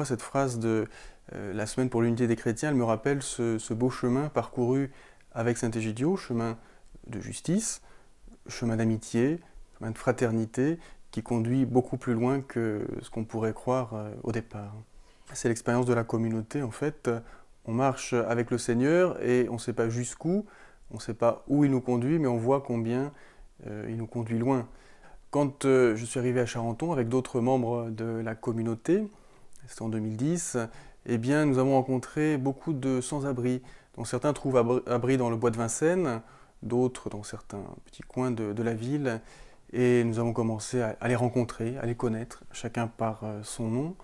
moi, cette phrase de la semaine pour l'unité des chrétiens, elle me rappelle ce beau chemin parcouru avec saint Egidio, chemin de justice, chemin d'amitié, chemin de fraternité, qui conduit beaucoup plus loin que ce qu'on pourrait croire au départ. C'est l'expérience de la communauté, en fait. On marche avec le Seigneur et on ne sait pas jusqu'où, on ne sait pas où il nous conduit, mais on voit combien il nous conduit loin. Quand je suis arrivé à Charenton avec d'autres membres de la communauté, c'était en 2010, eh bien, nous avons rencontré beaucoup de sans-abri, dont certains trouvent abri dans le bois de Vincennes, d'autres dans certains petits coins de la ville. Et nous avons commencé à les rencontrer, à les connaître, chacun par son nom,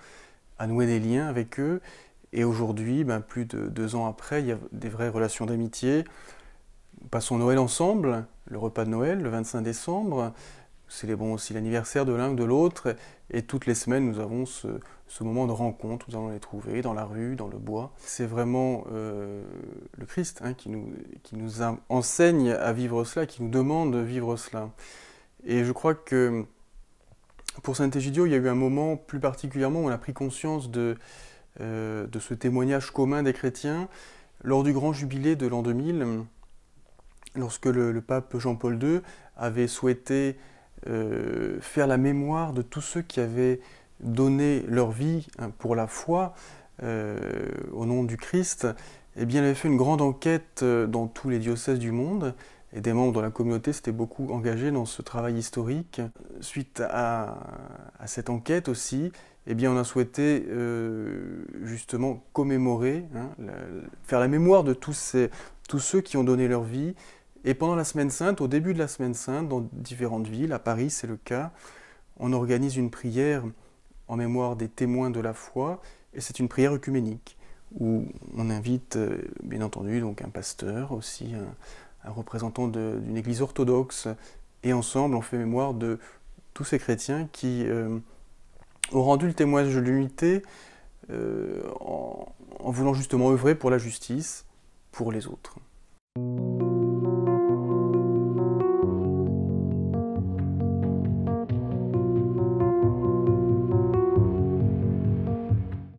à nouer des liens avec eux. Et aujourd'hui, plus de 2 ans après, il y a des vraies relations d'amitié. Nous passons Noël ensemble, le repas de Noël, le 25 décembre. Nous célébrons aussi l'anniversaire de l'un ou de l'autre. Et toutes les semaines, nous avons ce moment de rencontre. Nous allons les trouver dans la rue, dans le bois. C'est vraiment le Christ qui nous enseigne à vivre cela, qui nous demande de vivre cela. Et je crois que pour saint Egidio, il y a eu un moment plus particulièrement où on a pris conscience de ce témoignage commun des chrétiens lors du grand jubilé de l'an 2000, lorsque le pape Jean-Paul II avait souhaité faire la mémoire de tous ceux qui avaient donné leur vie pour la foi au nom du Christ. Eh bien, il avait fait une grande enquête dans tous les diocèses du monde, et des membres de la communauté s'étaient beaucoup engagés dans ce travail historique. Suite à cette enquête aussi, eh bien, on a souhaité justement commémorer, faire la mémoire de tous ceux qui ont donné leur vie. Et pendant la Semaine Sainte, au début de la Semaine Sainte, dans différentes villes, à Paris c'est le cas, on organise une prière en mémoire des témoins de la foi, et c'est une prière œcuménique, où on invite bien entendu donc un pasteur, aussi un représentant d'une église orthodoxe, et ensemble on fait mémoire de tous ces chrétiens qui ont rendu le témoignage de l'unité en voulant justement œuvrer pour la justice, pour les autres.